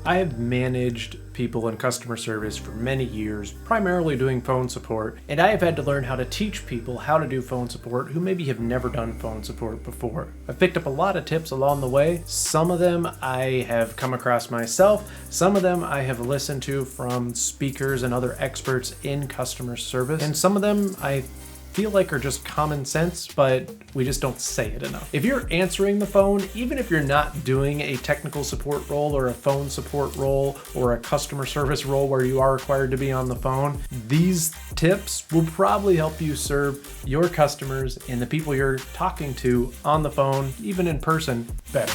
I have managed people in customer service for many years, primarily doing phone support, and I have had to learn how to teach people how to do phone support who maybe have never done phone support before. I've picked up a lot of tips along the way. Some of them I have come across myself, some of them I have listened to from speakers and other experts in customer service, and some of them I feel like are just common sense, but we just don't say it enough. If you're answering the phone, even if you're not doing a technical support role or a phone support role or a customer service role where you are required to be on the phone, these tips will probably help you serve your customers and the people you're talking to on the phone, even in person, better.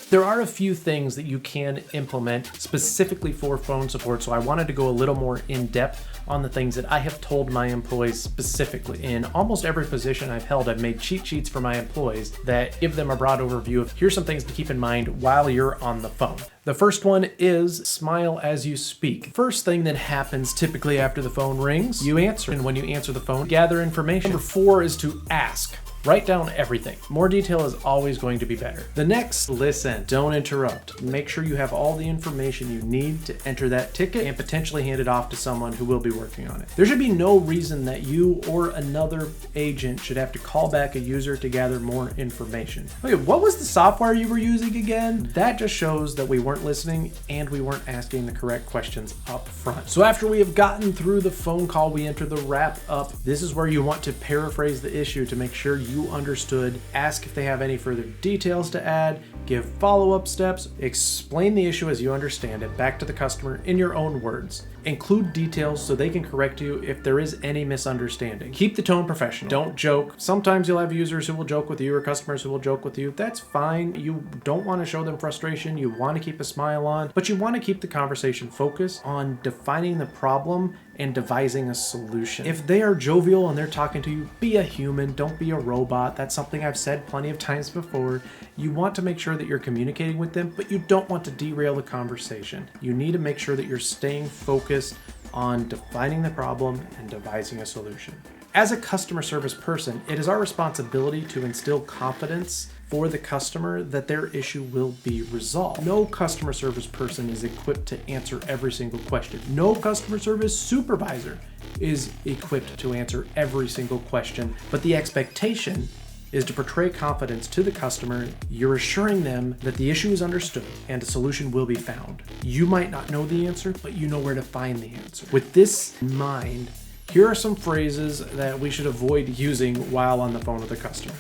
There are a few things that you can implement specifically for phone support, so I wanted to go a little more in depth on the things that I have told my employees specifically. In almost every position I've held, I've made cheat sheets for my employees that give them a broad overview of here's some things to keep in mind while you're on the phone. The first one is smile as you speak. First thing that happens typically after the phone rings, you answer. And when you answer the phone, gather information. Number 4 is to ask. Write down everything. More detail is always going to be better. The next, listen. Don't interrupt. Make sure you have all the information you need to enter that ticket and potentially hand it off to someone who will be working on it. There should be no reason that you or another agent should have to call back a user to gather more information. Okay, what was the software you were using again? That just shows that we weren't listening and we weren't asking the correct questions up front. So after we have gotten through the phone call, we enter the wrap up. This is where you want to paraphrase the issue to make sure you understood, ask if they have any further details to add, give follow-up steps, explain the issue as you understand it back to the customer in your own words. Include details so they can correct you if there is any misunderstanding. Keep the tone professional. Don't joke. Sometimes you'll have users who will joke with you or customers who will joke with you. That's fine. You don't want to show them frustration. You want to keep a smile on, but you want to keep the conversation focused on defining the problem and devising a solution. If they are jovial and they're talking to you, be a human, don't be a robot. That's something I've said plenty of times before. You want to make sure that you're communicating with them, but you don't want to derail the conversation. You need to make sure that you're staying focused on defining the problem and devising a solution. As a customer service person, it is our responsibility to instill confidence for the customer that their issue will be resolved. No customer service person is equipped to answer every single question. No customer service supervisor is equipped to answer every single question, but the expectation is to portray confidence to the customer. You're assuring them that the issue is understood and a solution will be found. You might not know the answer, but you know where to find the answer. With this in mind, here are some phrases that we should avoid using while on the phone with a customer.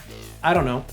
I don't know.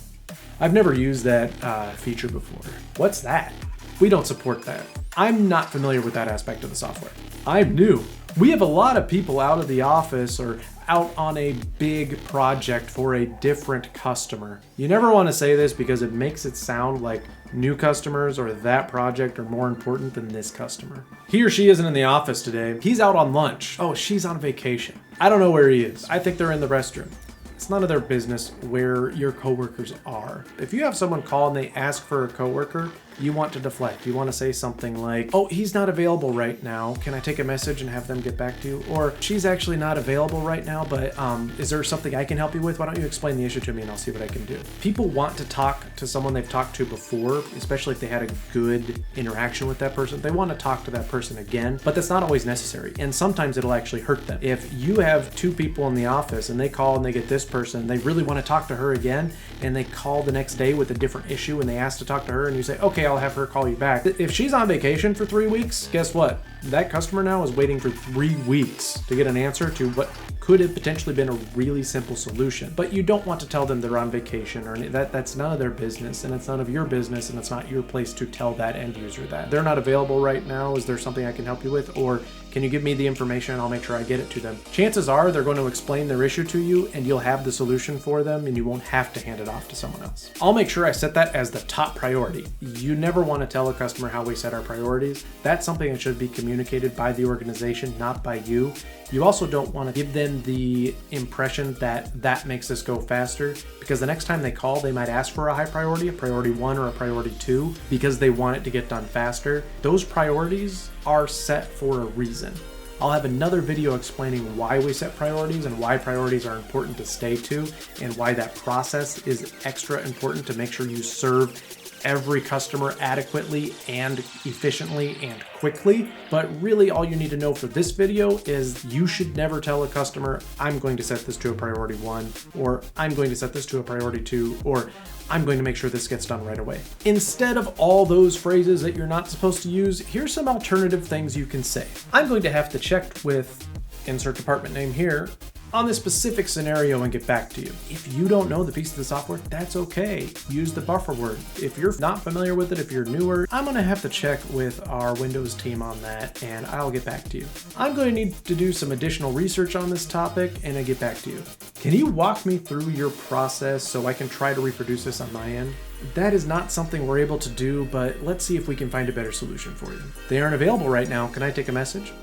I've never used that feature before. What's that? We don't support that. I'm not familiar with that aspect of the software. I'm new. We have a lot of people out of the office or out on a big project for a different customer. You never want to say this because it makes it sound like new customers or that project are more important than this customer. He or she isn't in the office today. He's out on lunch. Oh, she's on vacation. I don't know where he is. I think they're in the restroom. It's none of their business where your coworkers are. If you have someone call and they ask for a coworker, you want to deflect. You want to say something like, oh, he's not available right now. Can I take a message and have them get back to you? Or she's actually not available right now, but is there something I can help you with? Why don't you explain the issue to me and I'll see what I can do. People want to talk to someone they've talked to before, especially if they had a good interaction with that person. They want to talk to that person again, but that's not always necessary. And sometimes it'll actually hurt them. If you have 2 people in the office and they call and they get this person, they really want to talk to her again, and they call the next day with a different issue and they ask to talk to her and you say, okay, I'll have her call you back. If she's on vacation for 3 weeks, guess what? That customer now is waiting for 3 weeks to get an answer to what could have potentially been a really simple solution. But you don't want to tell them they're on vacation or that's none of their business, and it's none of your business, and it's not your place to tell that end user that. They're not available right now. Is there something I can help you with? Or can you give me the information and I'll make sure I get it to them? Chances are they're going to explain their issue to you and you'll have the solution for them and you won't have to hand it off to someone else. I'll make sure I set that as the top priority. You never want to tell a customer how we set our priorities. That's something that should be communicated by the organization, not by you. You also don't want to give them in the impression that that makes this go faster, because the next time they call, they might ask for a high priority, a priority 1 or a priority 2, because they want it to get done faster. Those priorities are set for a reason. I'll have another video explaining why we set priorities and why priorities are important to stay to, and why that process is extra important to make sure you serve every customer adequately and efficiently and quickly. But really all you need to know for this video is you should never tell a customer, I'm going to set this to a priority 1, or I'm going to set this to a priority 2, or I'm going to make sure this gets done right away. Instead of all those phrases that you're not supposed to use, here's some alternative things you can say. I'm going to have to check with insert department name here on this specific scenario and get back to you. If you don't know the piece of the software, that's okay. Use the buffer word. If you're not familiar with it, if you're newer, I'm gonna have to check with our Windows team on that and I'll get back to you. I'm going to need to do some additional research on this topic and I'll get back to you. Can you walk me through your process so I can try to reproduce this on my end? That is not something we're able to do, but let's see if we can find a better solution for you. They aren't available right now. Can I take a message?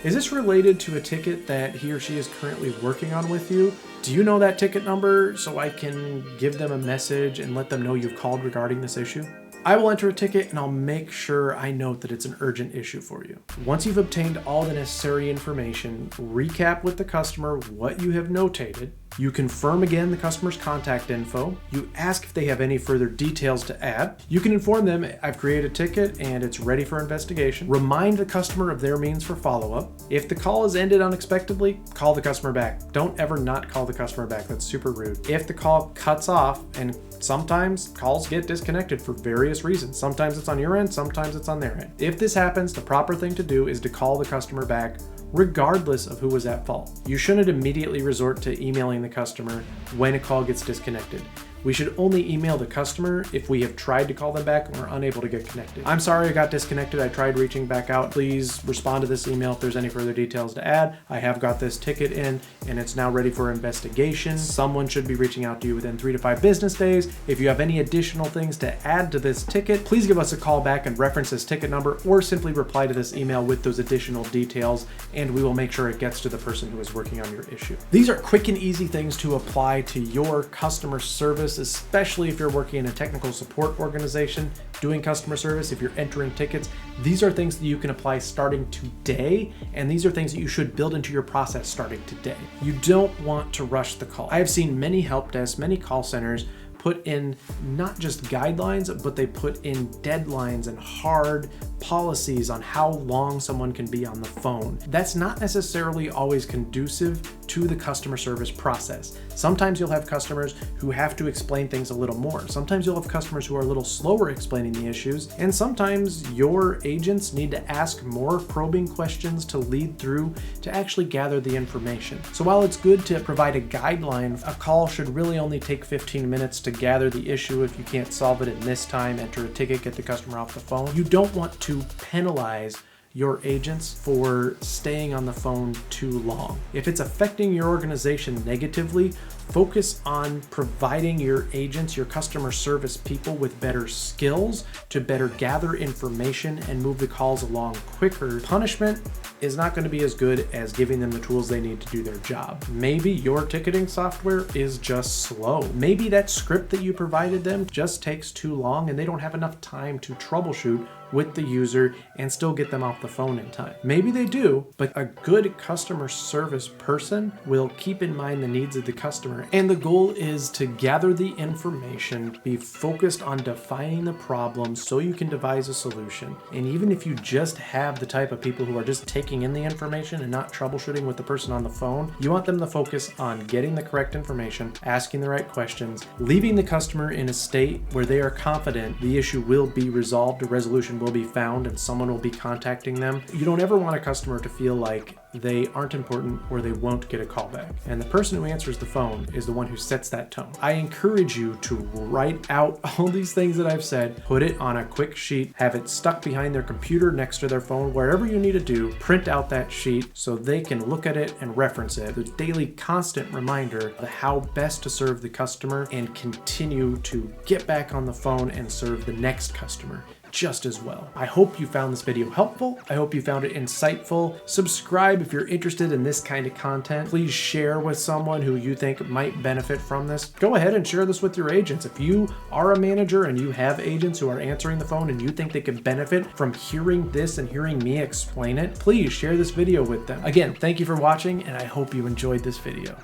Is this related to a ticket that he or she is currently working on with you? Do you know that ticket number so I can give them a message and let them know you've called regarding this issue? I will enter a ticket and I'll make sure I note that it's an urgent issue for you. Once you've obtained all the necessary information, recap with the customer what you have notated. You confirm again the customer's contact info. You ask if they have any further details to add. You can inform them, I've created a ticket and it's ready for investigation. Remind the customer of their means for follow-up. If the call is ended unexpectedly, call the customer back. Don't ever not call the customer back. That's super rude. If the call cuts off, and sometimes calls get disconnected for various reasons. Sometimes it's on your end, sometimes it's on their end. If this happens, the proper thing to do is to call the customer back regardless of who was at fault. You shouldn't immediately resort to emailing the customer when a call gets disconnected. We should only email the customer if we have tried to call them back and we're unable to get connected. I'm sorry I got disconnected. I tried reaching back out. Please respond to this email if there's any further details to add. I have got this ticket in and it's now ready for investigation. Someone should be reaching out to you within 3 to 5 business days. If you have any additional things to add to this ticket, please give us a call back and reference this ticket number, or simply reply to this email with those additional details and we will make sure it gets to the person who is working on your issue. These are quick and easy things to apply to your customer service, especially if you're working in a technical support organization doing customer service, if you're entering tickets. These are things that you can apply starting today, and these are things that you should build into your process starting today. You don't want to rush the call. I have seen many help desks, many call centers put in not just guidelines, but they put in deadlines and hard policies on how long someone can be on the phone. That's not necessarily always conducive to the customer service process. Sometimes you'll have customers who have to explain things a little more. Sometimes you'll have customers who are a little slower explaining the issues, and sometimes your agents need to ask more probing questions to lead through to actually gather the information. So while it's good to provide a guideline, a call should really only take 15 minutes to gather the issue. If you can't solve it in this time, enter a ticket, get the customer off the phone. You don't want to penalize your agents for staying on the phone too long. If it's affecting your organization negatively, focus on providing your agents, your customer service people, with better skills to better gather information and move the calls along quicker. Punishment is not going to be as good as giving them the tools they need to do their job. Maybe your ticketing software is just slow. Maybe that script that you provided them just takes too long and they don't have enough time to troubleshoot with the user and still get them off the phone in time. Maybe they do, but a good customer service person will keep in mind the needs of the customer. And the goal is to gather the information, be focused on defining the problem so you can devise a solution. And even if you just have the type of people who are just taking in the information and not troubleshooting with the person on the phone, you want them to focus on getting the correct information, asking the right questions, leaving the customer in a state where they are confident the issue will be resolved, a resolution will be found, and someone will be contacting them. You don't ever want a customer to feel like they aren't important or they won't get a call back. And the person who answers the phone is the one who sets that tone. I encourage you to write out all these things that I've said, put it on a quick sheet, have it stuck behind their computer next to their phone, wherever you need to do, print out that sheet so they can look at it and reference it. The daily constant reminder of how best to serve the customer and continue to get back on the phone and serve the next customer. just as well. I hope you found this video helpful. I hope you found it insightful. Subscribe if you're interested in this kind of content. Please share with someone who you think might benefit from this. Go ahead and share this with your agents. If you are a manager and you have agents who are answering the phone and you think they could benefit from hearing this and hearing me explain it, please share this video with them. Again, thank you for watching, and I hope you enjoyed this video.